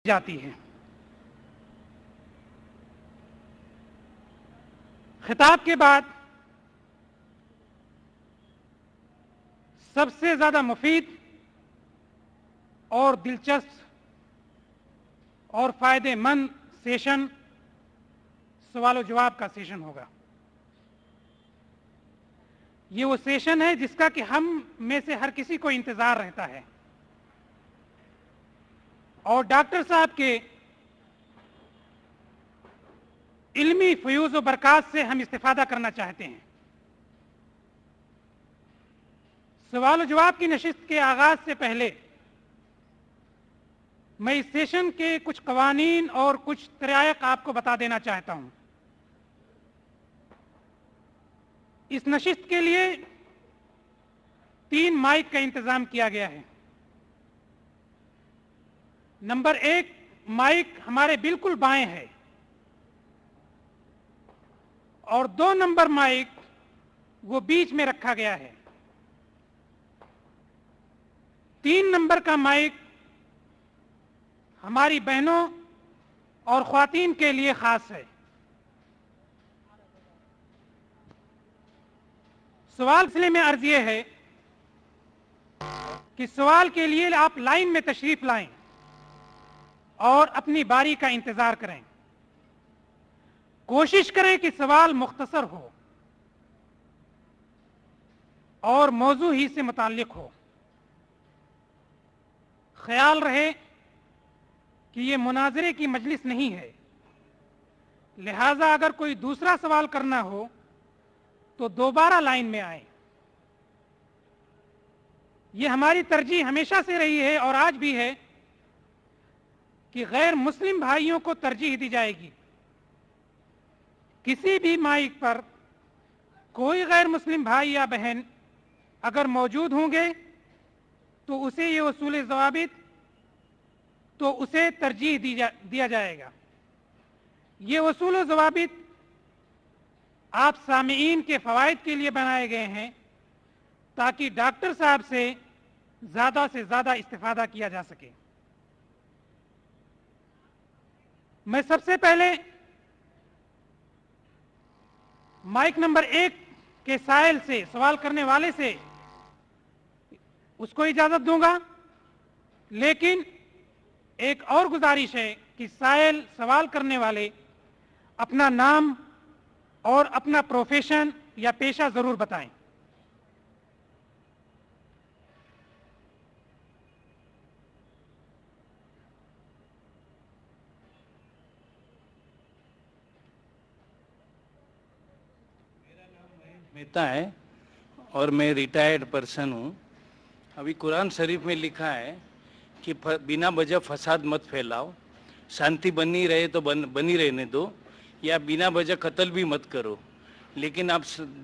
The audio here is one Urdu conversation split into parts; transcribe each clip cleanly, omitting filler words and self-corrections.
جاتی ہے۔ خطاب کے بعد سب سے زیادہ مفید اور دلچسپ اور فائدے مند سیشن سوال و جواب کا سیشن ہوگا۔ یہ وہ سیشن ہے جس کا کہ ہم میں سے ہر کسی کو انتظار رہتا ہے، اور ڈاکٹر صاحب کے علمی فیوز و برکات سے ہم استفادہ کرنا چاہتے ہیں۔ سوال و جواب کی نشست کے آغاز سے پہلے میں اس سیشن کے کچھ قوانین اور کچھ طرائق آپ کو بتا دینا چاہتا ہوں۔ اس نشست کے لیے 3 مائک کا انتظام کیا گیا ہے۔ نمبر 1 مائک ہمارے بالکل بائیں ہے، اور 2 نمبر مائک وہ بیچ میں رکھا گیا ہے۔ 3 نمبر کا مائک ہماری بہنوں اور خواتین کے لیے خاص ہے۔ سوال سلسلے میں عرض یہ ہے کہ سوال کے لیے آپ لائن میں تشریف لائیں اور اپنی باری کا انتظار کریں۔ کوشش کریں کہ سوال مختصر ہو اور موضوع ہی سے متعلق ہو۔ خیال رہے کہ یہ مناظرے کی مجلس نہیں ہے، لہذا اگر کوئی دوسرا سوال کرنا ہو تو دوبارہ لائن میں آئیں۔ یہ ہماری ترجیح ہمیشہ سے رہی ہے اور آج بھی ہے کہ غیر مسلم بھائیوں کو ترجیح دی جائے گی۔ کسی بھی مائک پر کوئی غیر مسلم بھائی یا بہن اگر موجود ہوں گے تو اسے یہ اصول ضوابط تو اسے ترجیح دیا جائے گا۔ یہ اصول و ضوابط آپ سامعین کے فوائد کے لیے بنائے گئے ہیں تاکہ ڈاکٹر صاحب سے زیادہ استفادہ کیا جا سکے۔ میں سب سے پہلے مائک نمبر 1 کے سائل سے سوال کرنے والے سے اس کو اجازت دوں گا، لیکن ایک اور گزارش ہے کہ سائل سوال کرنے والے اپنا نام اور اپنا پروفیشن یا پیشہ ضرور بتائیں۔ مہتا ہے اور میں ریٹائرڈ پرسن ہوں۔ ابھی قرآن شریف میں لکھا ہے کہ بنا وجہ فساد مت پھیلاؤ، شانتی بنی رہے تو بنی رہنے دو، یا بنا وجہ قتل بھی مت کرو۔ لیکن آپ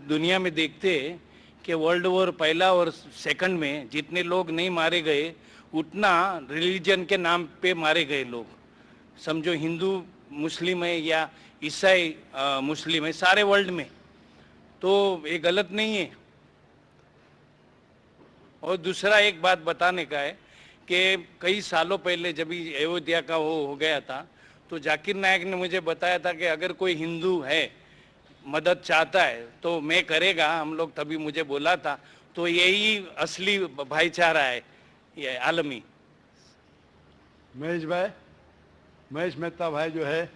دنیا میں دیکھتے ہیں کہ ورلڈ وار پہلا اور سیکنڈ میں جتنے لوگ نہیں مارے گئے اتنا ریلیجن کے نام پہ مارے گئے لوگ۔ سمجھو ہندو مسلم ہے یا عیسائی مسلم ہے، سارے ورلڈ میں، تو یہ غلط نہیں ہے۔ اور دوسرا ایک بات بتانے کا ہے کہ کئی سالوں پہلے جب ایودھیا کا وہ ہو گیا تھا تو ذاکر نائک نے مجھے بتایا تھا کہ اگر کوئی ہندو ہے مدد چاہتا ہے تو میں کرے گا، ہم لوگ تبھی مجھے بولا تھا۔ تو یہی اصلی بھائی چارہ ہے یہ عالمی۔ مہیش مہتا بھائی جو ہے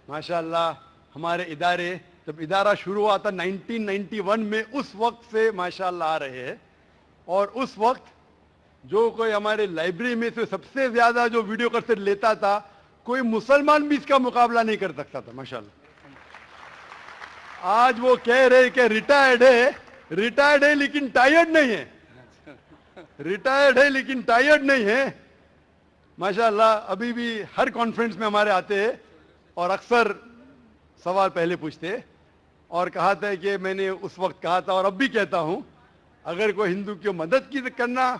ماشاءاللہ ہمارے ادارے جب ادارہ شروع ہوا تھا 1991 میں، اس وقت سے ماشاءاللہ آ رہے ہیں، اور اس وقت جو کوئی ہمارے لائبریری میں سے سب سے زیادہ جو ویڈیو کیسٹ لیتا تھا کوئی مسلمان بھی اس کا مقابلہ نہیں کر سکتا تھا ماشاءاللہ۔ آج وہ کہہ رہے کہ ریٹائرڈ ہے لیکن ٹائرڈ نہیں ہے، ریٹائرڈ ہے لیکن ٹائرڈ نہیں ہے ماشاءاللہ۔ ابھی بھی ہر کانفرنس میں ہمارے آتے ہیں اور اکثر سوال پہلے پوچھتے، اور کہا تھا کہ میں نے اس وقت کہا تھا اور اب بھی کہتا ہوں، اگر کوئی ہندو کی مدد کرنا،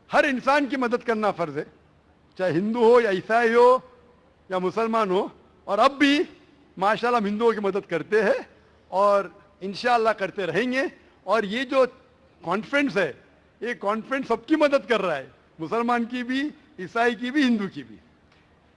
ہر انسان کی مدد کرنا فرض ہے، چاہے ہندو ہو یا عیسائی ہو یا مسلمان ہو، اور اب بھی ماشاءاللہ ہم ہندوؤں کی مدد کرتے ہیں اور انشاءاللہ کرتے رہیں گے۔ اور یہ جو کانفرنس ہے، یہ کانفرنس سب کی مدد کر رہا ہے، مسلمان کی بھی، عیسائی کی بھی، ہندو کی بھی۔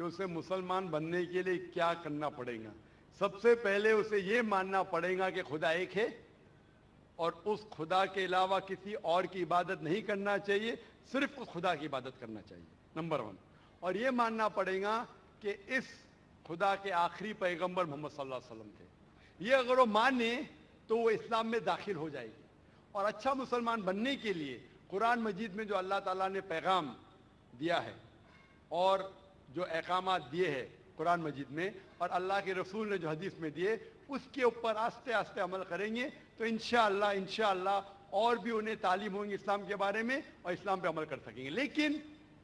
کہ اسے مسلمان بننے کے لیے کیا کرنا پڑے گا. سب سے پہلے اسے یہ ماننا پڑے گا کہ خدا ایک ہے اور اس خدا کے علاوہ کسی اور کی عبادت نہیں کرنا چاہیے, صرف اس خدا کی عبادت کرنا چاہیے, نمبر 1. اور یہ ماننا پڑے گا کہ اس خدا کے آخری پیغمبر محمد صلی اللہ علیہ وسلم تھے. یہ اگر وہ مانے تو وہ اسلام میں داخل ہو جائے گی. اور اچھا مسلمان بننے کے لیے قرآن مجید میں جو اللہ تعالیٰ نے پیغام دیا ہے اور جو احکامات دیے ہیں قرآن مجید میں, اور اللہ کے رسول نے جو حدیث میں دیے, اس کے اوپر آہستہ آہستہ عمل کریں گے تو انشاءاللہ اور بھی انہیں تعلیم ہوگی اسلام کے بارے میں اور اسلام پہ عمل کر سکیں گے. لیکن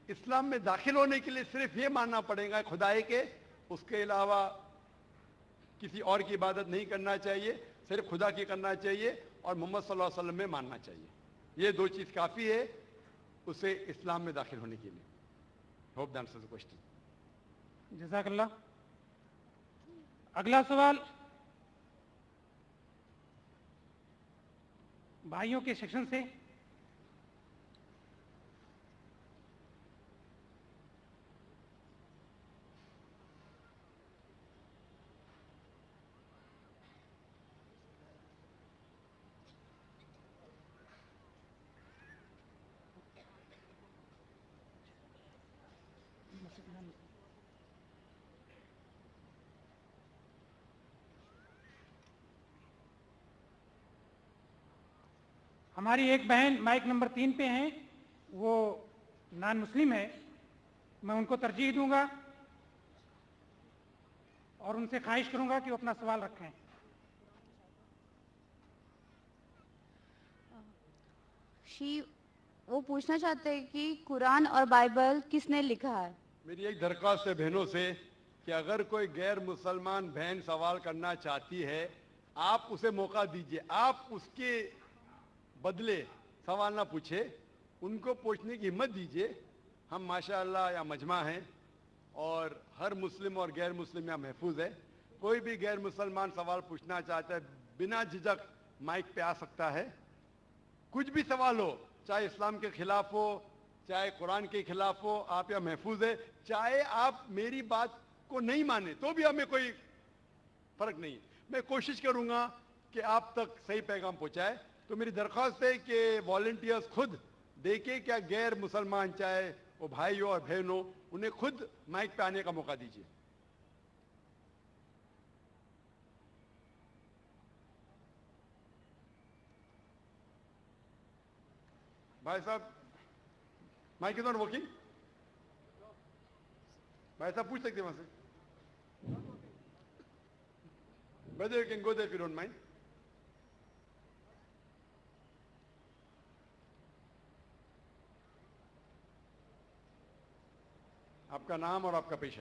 اسلام میں داخل ہونے کے لیے صرف یہ ماننا پڑے گا خدا ایک ہے, اس کے علاوہ کسی اور کی عبادت نہیں کرنا چاہیے, صرف خدا کی کرنا چاہیے, اور محمد صلی اللہ علیہ وسلم میں ماننا چاہیے. یہ 2 چیز کافی ہے اسے اسلام میں داخل ہونے کے لیے. Hope that answers the question. جزاک اللہ. اگلا سوال بھائیوں کے سیکشن سے. ہماری ایک بہن مائک نمبر 3 پہ ہیں, وہ نان مسلم ہے. میں ان کو ترجیح دوں گا اور ان سے خواہش کروں گا کہ وہ اپنا سوال رکھیں. وہ پوچھنا چاہتے ہیں کہ قرآن اور بائبل کس نے لکھا ہے. میری ایک درخواست ہے بہنوں سے کہ اگر کوئی غیر مسلمان بہن سوال کرنا چاہتی ہے, آپ اسے موقع دیجئے. آپ اس کے بدلے سوال نہ پوچھے, ان کو پوچھنے کی ہمت دیجئے. ہم ماشاءاللہ یا مجمع ہیں اور ہر مسلم اور غیر مسلم یہاں محفوظ ہے. کوئی بھی غیر مسلمان سوال پوچھنا چاہتا ہے بنا جھجک مائک پہ آ سکتا ہے. کچھ بھی سوال ہو, چاہے اسلام کے خلاف ہو, چاہے قرآن کے خلاف ہو, آپ یہاں محفوظ ہے. چاہے آپ میری بات کو نہیں مانیں تو بھی ہمیں کوئی فرق نہیں ہے. میں کوشش کروں گا کہ آپ تک صحیح پیغام پہنچائے. تو میری درخواست ہے کہ والنٹیئرز خود دیکھیں کیا غیر مسلمان چاہے وہ بھائی ہو اور بہن ہو, انہیں خود مائک پہ آنے کا موقع دیجیے. بھائی صاحب مائک از ناٹ ورکنگ. بھائی صاحب پوچھ سکتے ہیں وہاں سے. Brother, you can go there if you don't mind. آپ کا نام اور آپ کا پیشہ.